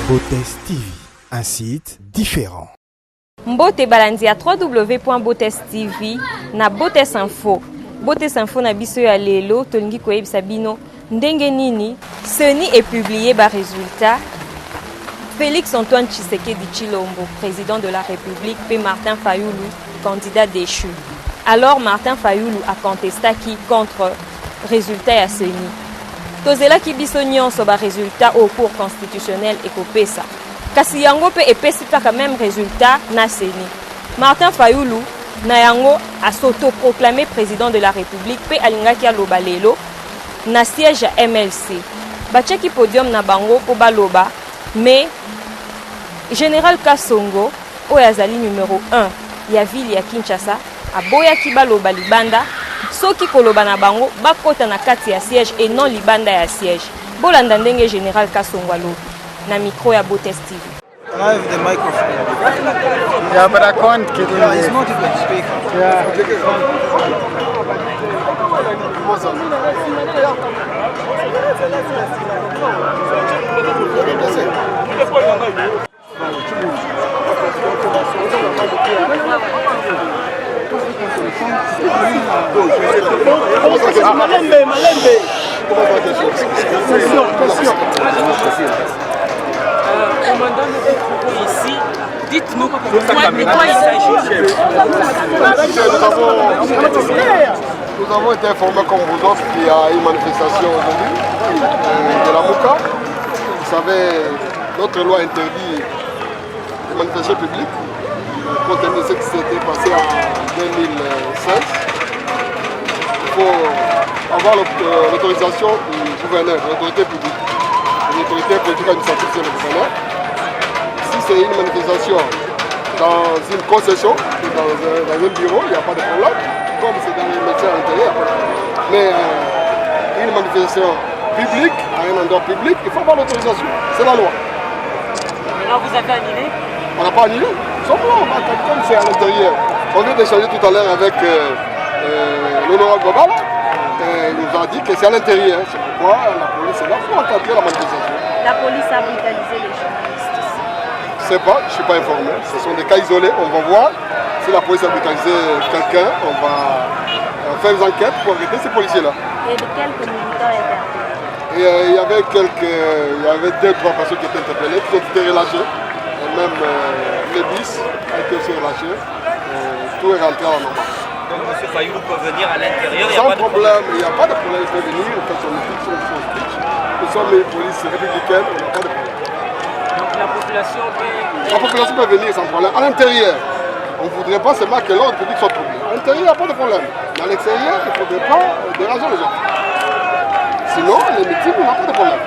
Botes TV, un site différent. Mbote balandi à www.botes.tv na Botes Info. Botes Info na biso ya lelo tolingi koyebisa bino ndenge nini CENI est publié ba résultat. Félix Antoine Tshisekedi Tshilombo, président de la République, et Martin Fayulu, candidat déchu. Alors Martin Fayulu a contesté qui contre résultat à CENI. Tozela ki biso nyonso ba résultat au cours constitutionnel et kopesa. Kasi yango pe epesi kaka même résultat na CENI. Martin Fayulu na yango a s'auto-proclamé président de la République pe alingaki aloba lelo na siège à MLC. Bacheki podium na bango po baloba mais Général Kasongo oyazali numéro 1 ya ville ya Kinshasa aboyaki baloba libanda soki koloba na bango bakota na kati ya siège et non libanda ya siège. Bolanda ndenge Général Kasongo alobi na micro ya Botes TV. I have the microphone. Yeah, but I can't get in Yeah, there. it's not even speaking. Commandant de propos ici, dites-nous de quoi il s'agit. Nous avons été informés comme vous autres qu'il y a une manifestation aujourd'hui de la Mouka. Vous savez, notre loi interdit les manifestations publiques, compte tenu de ce qui s'était passé en 2016. Il faut avoir l'autorisation du gouverneur, de l'autorité publique. L'autorité politique administrative, c'est le gouverneur. Si c'est une manifestation dans une concession, dans un bureau, il n'y a pas de problème. Comme c'est dans les métiers intérieurs. Mais une manifestation publique, à un endroit public, il faut avoir l'autorisation. C'est la loi. Alors vous avez annulé? On n'a pas annulé. Simplement, comme c'est à l'intérieur. On vient d'échanger tout à l'heure avec l'honorable Gobal. Il nous a dit que c'est à l'intérieur. C'est pourquoi la police est là pour encadrer la manifestation. La police a brutalisé les journalistes ici. Je ne sais pas, je ne suis pas informé. Ce sont des cas isolés. On va voir. Si la police a brutalisé quelqu'un, on va faire des enquêtes pour arrêter ces policiers-là. Et de quelques militants interpellés. Et il y avait 2-3 personnes qui étaient interpellées, qui ont été relâchées. Et même le bis a été aussi relâché. Tout est rentré à la normale. Donc M. Fayulu peut venir à l'intérieur, Sans problème, il n'y a pas de problème, il peut venir, il fait son équipe, son speech. Nous sommes les polices républicaines, on n'a pas de problème. Donc la population peut... La population peut venir sans problème. À l'intérieur, on ne voudrait pas seulement que l'ordre public soit troublé. À l'intérieur, il n'y a pas de problème. Mais à l'extérieur, il ne faudrait pas déranger les autres. Sinon, les meetings, on n'a pas de problème.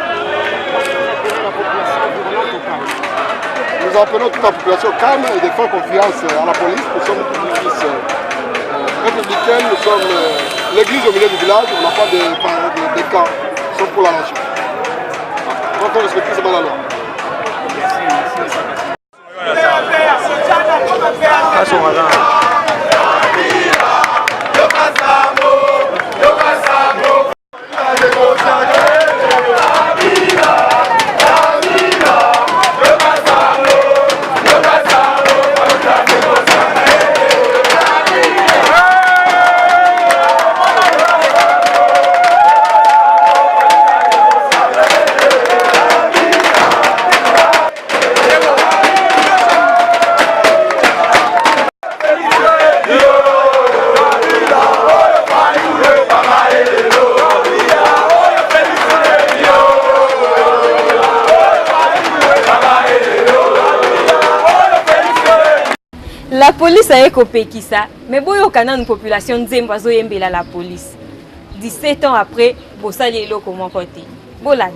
Nous appelons toute la population calme et de faire confiance à la police. Nous sommes une police républicaine, nous sommes l'église au milieu du village, on n'a pas de camps, nous sommes pour la nation. On faut respecter seulement la loi. La police a écopé ça, mais boyo kana une population nzembo azoyembela la police. 17 ans après, bosali eloko mon côté. Bolanda.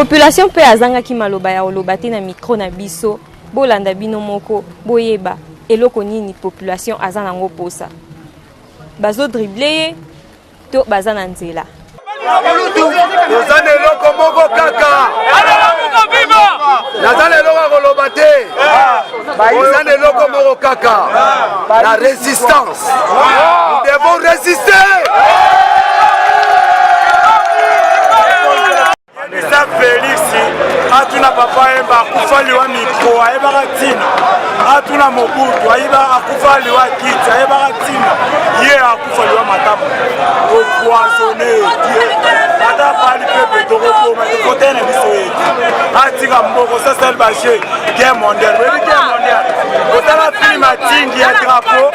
population pe azanga ki maloba ya oloba te na micro na biso bolanda bino moko boyeba eloko nini population azana ngo posa bazo dribbler to bazana nzela Tozana eloko moko kaka nazana eloko koloba te tozana eloko moko kaka la résistance nous devons résister. Eza Félix atuna papa yemba akufa liwa mikro ayebaka ntina atuna Mobutu akufa liwa kiti ayebaka ntina ye akufa liwa matamu opoisonné ata pali pepe tokokoma tokote na biso yeti atika mboko sasel bashe guerre mondiale oyebi guerre mondiale otala filme atingi ya drapeau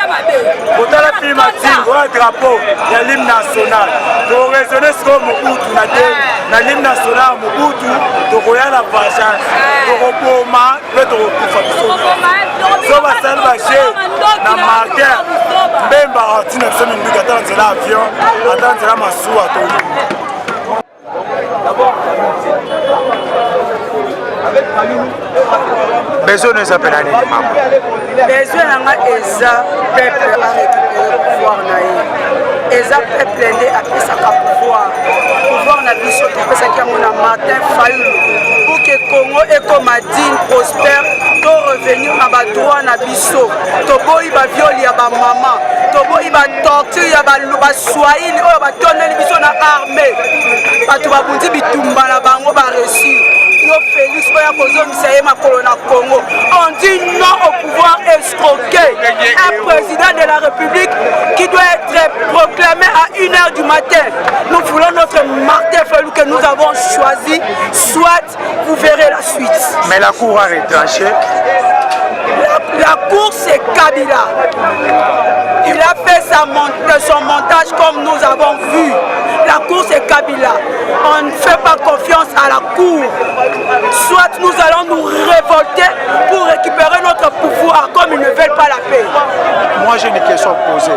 otala filme atingi oya drapeau ya l'hymne national toraisonne sikoyo Mobutu na l'hymne national Mobutu tokoya na vengeance tokoboma mpe tokokufa biso so basali bashe na marker mbemba atina biso minduki ata na nzela avion ata na nzela masuwa to besoin nous appelons les membres. Besoin nanga eza peuple a récupérer pouvoir na ye. Eza peuple nde apesaka pouvoir. Pouvoir na biso topesaki yango na Martin Fayulu. Pour que Congo ekoma digne, prospère, to revenir na ba droit na biso. Toboyi ba viol ya ba mama. Toboyi ba torture ya ba Swahili oyo ba toneli biso na armée. Bato babundi bitumba na bango ba réussir. Félix Congo. On dit non au pouvoir escroqué. Un président de la République qui doit être proclamé à 1h du matin. Nous voulons notre Martin Fayulu que nous avons choisi. Soit vous verrez la suite. Mais la cour a retranché. La cour c'est Kabila. Il a fait son montage comme nous avons vu. La cour c'est Kabila. On ne fait pas confiance à la cour. Soit nous allons nous révolter pour récupérer notre pouvoir comme ils ne veulent pas la paix. Moi j'ai une question à poser.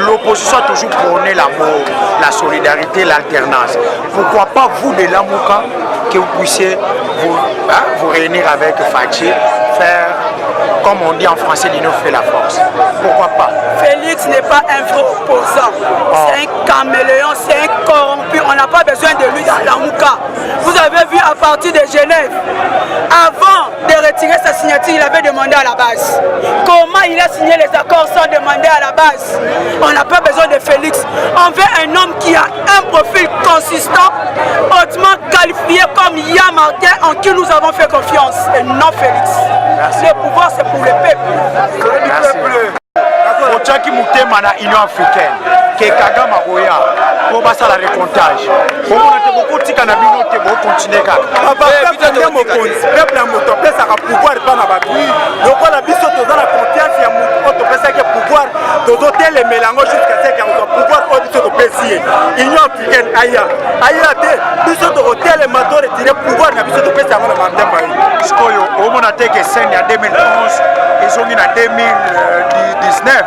L'opposition a toujours prôné l'amour, la solidarité, l'alternance. Pourquoi pas vous de Lamouka que vous puissiez vous réunir avec Fachi, faire comme on dit en français, l'union fait la force. Pourquoi pas? Félix n'est pas un vrai opposant. C'est un caméléon, c'est un corrompu. On n'a pas besoin de lui dans Lamouka. Vous avez vu à partir de Genève, avant de retirer sa signature, il avait demandé à la base. Comment il a signé les accords sans demander à la base? On n'a pas besoin de Félix. On veut un homme qui a un profil consistant, hautement qualifié comme Yann Martin, en qui nous avons fait confiance. Et non Félix. Merci. Le pouvoir c'est pour le peuple. Merci. Ochaki Moutema na Union africaine que Kagame Goya pour passer la récomptage. Pour on a beaucoup tika na bino te bo continuer ka. Papa peuple mo konzi, peuple mo to pesa ka pouvoir pas na batu. Donc la biso to dans la confiance ya mo to pesa que pouvoir to doter les mélanges jusqu'à ce qu'on pouvoir au biso to pesier. Union africaine aya te biso to hotel les matos retirer pouvoir na biso to pesa na Martin Fayulu. Skoyo au mona te que scène en 2011 et sont en 2019.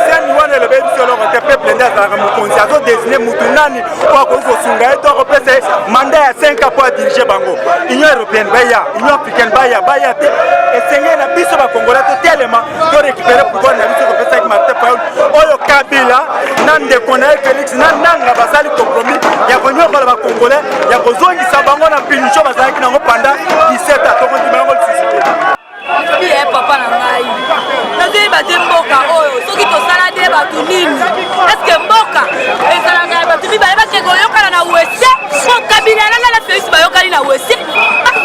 C'est nous on le biso lo te peuple nda mo konzi azo désigner mutunani kwa ko sunga eto ko pesa mandat ya 5 ans pour diriger bango. Union européenne baya, Union africaine baya te et seigneur na biso ba Congolais to tellement to récupérer pouvoir na biso ko pesa avec Martin Fayulu. Oyo Kabila nande kona Félix nanga basali compromis ya konyo ba Congolais ya kozongisa bango na punition bazalaki nango pendant 17 ans to ko dimango suscité. Bien papa na ngai. Nazo ba mboka oyo soki to sala de ba tunini. Est-ce que mboka ezala ngai ba tuni ba ke goyoka na wese? Mon Kabila na Félix ba yokali na wese.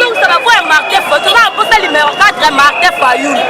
Donc ça va voir marqué photo na posa numéro 4 marqué Fayulu.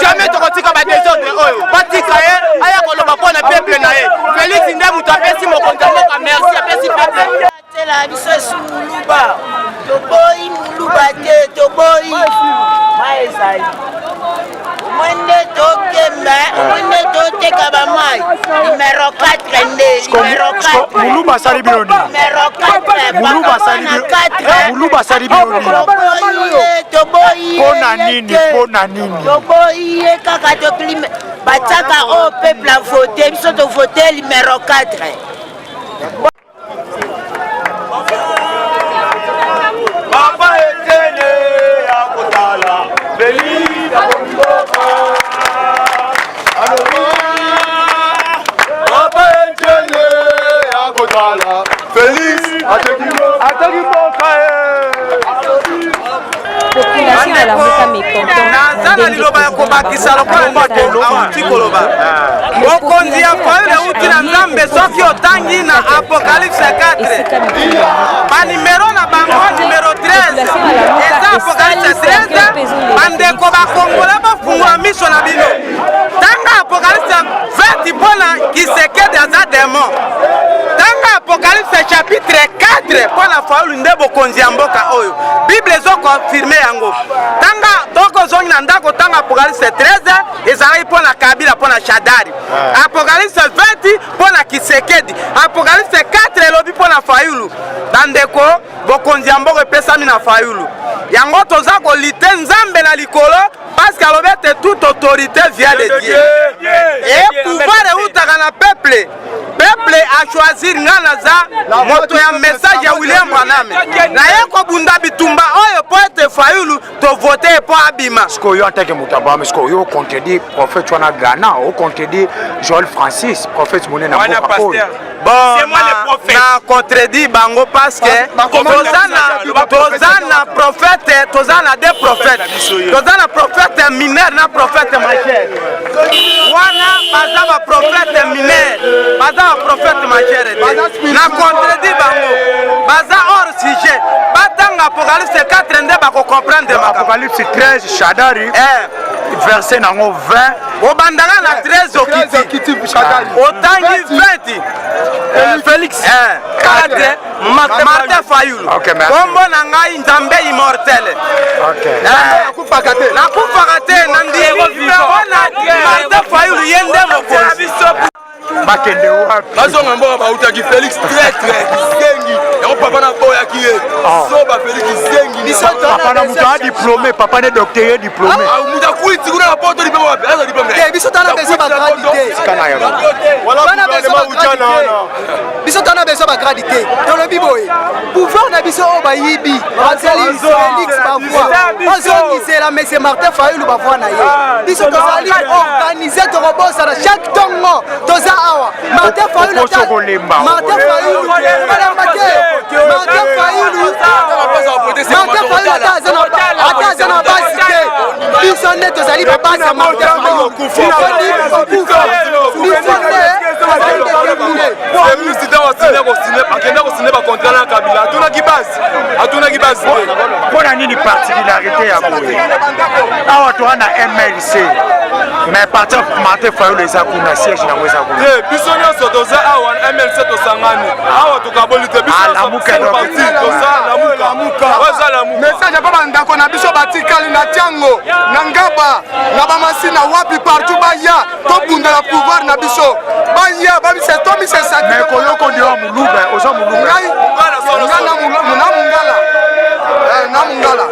Jamais tu vas te faire des autres. Félix nde mutu apesi mokonzi mboka merci apesi peuple tela biso sumuluba toboyi muluba te toboyi maezali mwende tokemba mwende toteka bamai numero 4 nde numero 4 muluba sali biloni numero 4 muluba sali biloni muluba sali biloni toboyi pona nini toboyi kaka toklime batiaka o peuple a voté biso tovote numero 4 Papa Etienne Akotala, Félix Akomboka. Papa Etienne Akotala, Félix Akomboka. Population ya Lamuka mécontent. naza na liloba ya kobakisa lokola ndeko awuti koloba mokonzi ya faule euti na nzambe soki otangi na apocalypse 4 banimero na bango numero 13 eza apocalypse 13 bandeko bakongole bafungula miso na bino tanga apocalypse 20 mpona kisekedi aza demon tanga apocalypse chapitre 4 mpona faulu nde bokonzi ya mboka oyo bible ezokonfirme yango tanga tokozongi na ndako tanga apocalypse 13 ezalaki mpona kabila mpona shadari apocalypse 20 mpona kisekedi apocalypse 4 elobi mpona fayulu bandeko bokonzi ya mboka epesami na fayulu yango toza kolite nzambe na likolo parce alobi ete toute autorité vient de Dieu et pouvoir eutaka na peuple a choisir nga naza moto ya message ya William Branham na ye kobunda bitumba oyo po ete fayulu tovote po abima sikoyo atake moto abama sikoyo contredit prophète wana Ghana o contredit Joel Francis prophète monene na mboka oyo bon na contredit bango parce que toza na prophète toza na deux prophètes toza na prophète mineur na prophète majeur wana baza ba prophète mineur baza ba prophète majeur na contredit bango baza hors sujet batanga apocalypse 4 nde bako comprendre apocalypse 13 shadari verset nango 20 obandanga na 13 okiti otangi 20 Félix 4 Martin Fayulu kombo na ngai nzambe immortel nakufaka te na ndiona Martin Fayulu ye nde mokonzi bakende wapi bazonga mboka bautaki Félix très sengi yango papa na boyaki ye soba Félix sengi papa na mutu adiplômé papa ne docteur diplômé mutu akwiti kuna na poto lipe wapi aza diplômé biso tana beso bagradité biso tana beso bagradité tolobi boye pouvoir na biso oyo bayibi bazali Félix bavoi bazongisela mese Martin Fayulu bavoi na ye biso tozali organise tokobosana chaque tongo toza awa Martin Fayulu Martin Fayulu ataza na basi te biso nde tozali babasi ya Martin Fayulu akenda kosine bakontrat na kabila atunaki basi mpona nini particularité ya boye awa toa na MLC mais parti Martin Fayulu eza kuna siège nango eza kuna biso nyonso toza awa na MLC tosangani awa tokaboli te biso message mpo bandako na biso batikali na tiango na ngaba na bamasina wapi partout baya tobundela pouvoir na biso baya tomisesaki mais koyoko ndio mulumba oza mulumba na mungala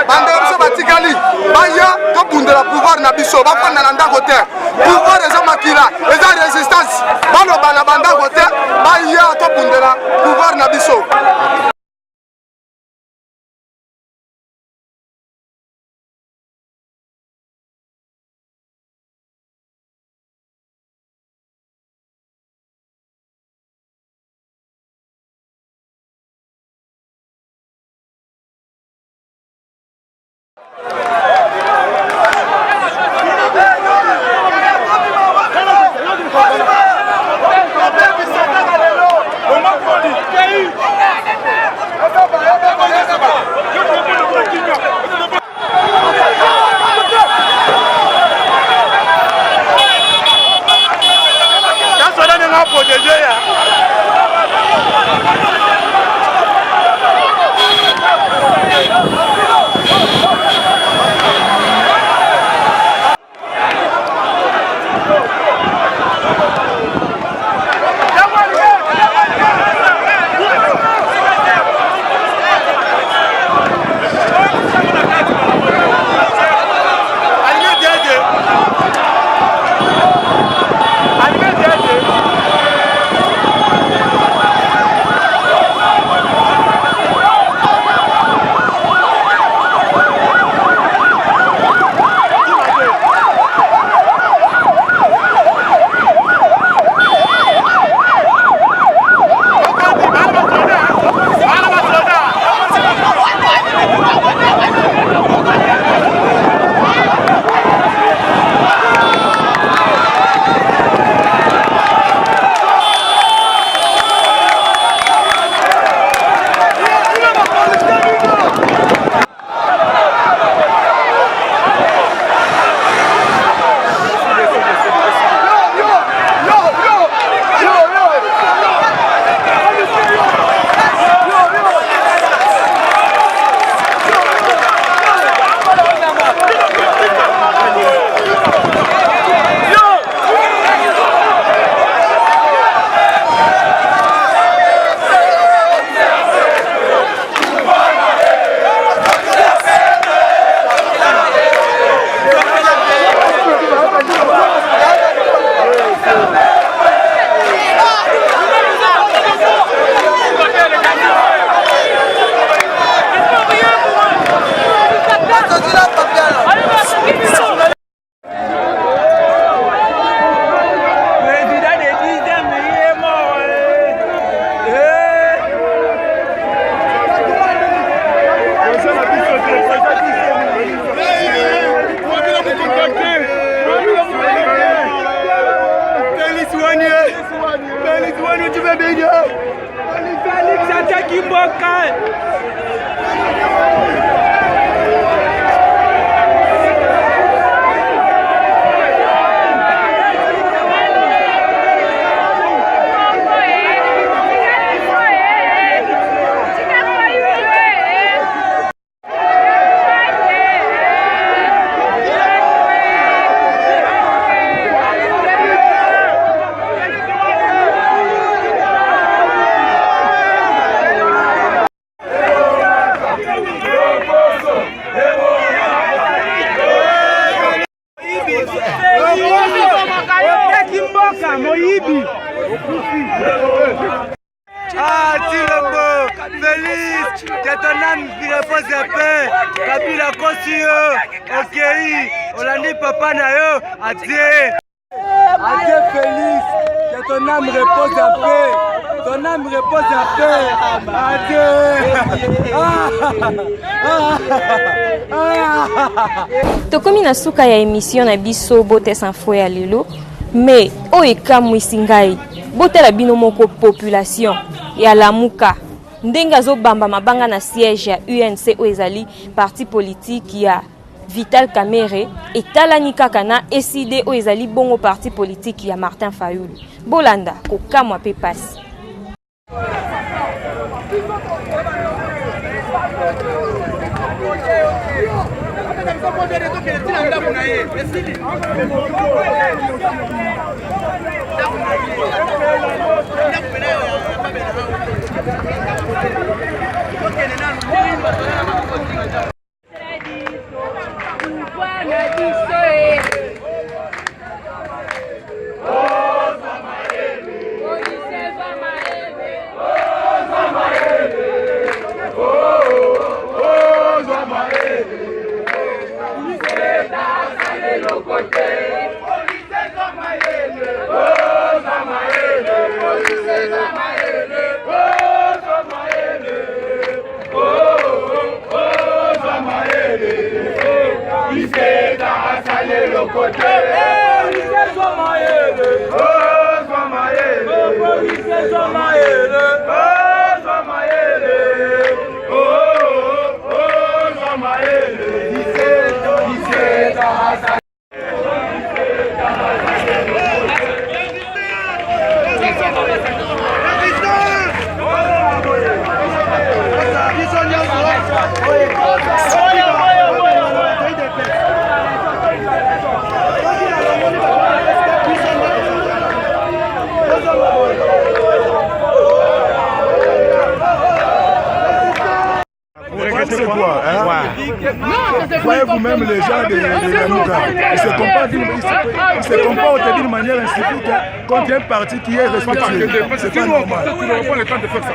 bandeko biso batikali baya tobundela pouvoir na biso bafanda na ndako te pouvoir eza makila eza résistance baloba na bandako te baya tobundela pouvoir na biso Ah, Tilembo, Félix, que ton âme repose en paix. Kabila Kosio, ok, Olandi Papa Nayo, adieu. Adieu Félix, que ton âme repose en paix. Ton âme repose en paix. Adieu. Tokomi na suka ya émission na biso Beauté sans fo ya lelo, mais oeka mwisingai. Botela bino moko population ya Lamuka ndenga zo bamba mabanga na siège ya UNC oezali parti politique ya Vital Kamerhe etalani kaka na SID oezali bongo parti politique ya Martin Fayulu. Bolanda kokamwa pe pasi. Voyez vous-même les gens de Lamuka. Ils se comportent d'une manière insipide contre un parti qui est respectueux. C'est pas normal. Tu n'auras pas le temps de faire ça.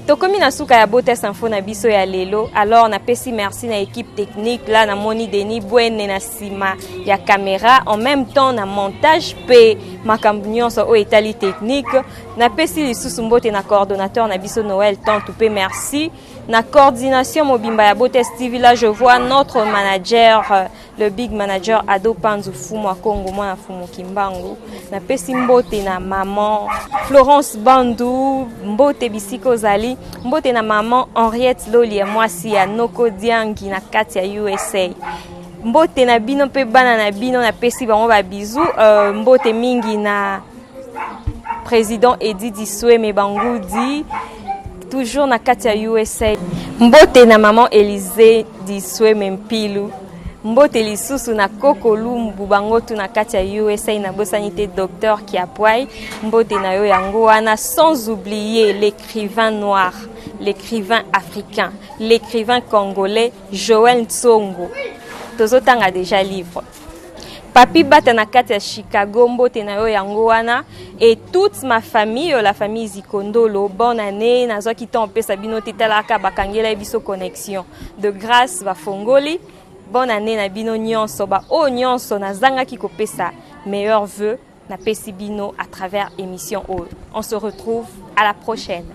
Tokomi na suka ya Beauté sans fo na biso ya lelo, alors na pesi merci na équipe technique là na moni Denis Bwene na sima ya caméra, en même temps na montage pe makambu nyonso o etali technique, na pesi lisusu mbote na coordonnateur na biso Noël Tantou pe merci, na coordination mobimba ya Beauté TV là je vois notre manager le big manager Ado Panzu Fumu wa Kongo mwana Fumu Kimbangu, na pesi mbote na maman Florence Bandou, mbote bisiko zali, mbote na maman Henriette Loli ya mwasi ya Noko Diangi na kati ya USA. Mbote na bino pe bana na bino na pesi bango ba bizu, mbote mingi na président Edi Disweme Bangudi toujours na kati ya USA. Mbote na maman Elise Disweme Mpilu mbote lisusu na Koko Lumbu bango tuna kati ya USA na bosanité docteur Kiapwai mbote na yo yango wana, sans oublier l'écrivain noir, l'écrivain africain, l'écrivain congolais Joël Tsongo. Tozotanga déjà livre. Papi Bata na kati ya Chicago mbote na yo yango wana, et toute ma famille, la famille Zikondolo, bonne année, nazo ki ton pesa bino tetalaka bakangela biso connexion. De grâce va fongoli, bonne année na bino nyonso, ba o nyonso na zanga ki kopesa meilleurs vœux na pesi bino à travers émission O. On se retrouve à la prochaine.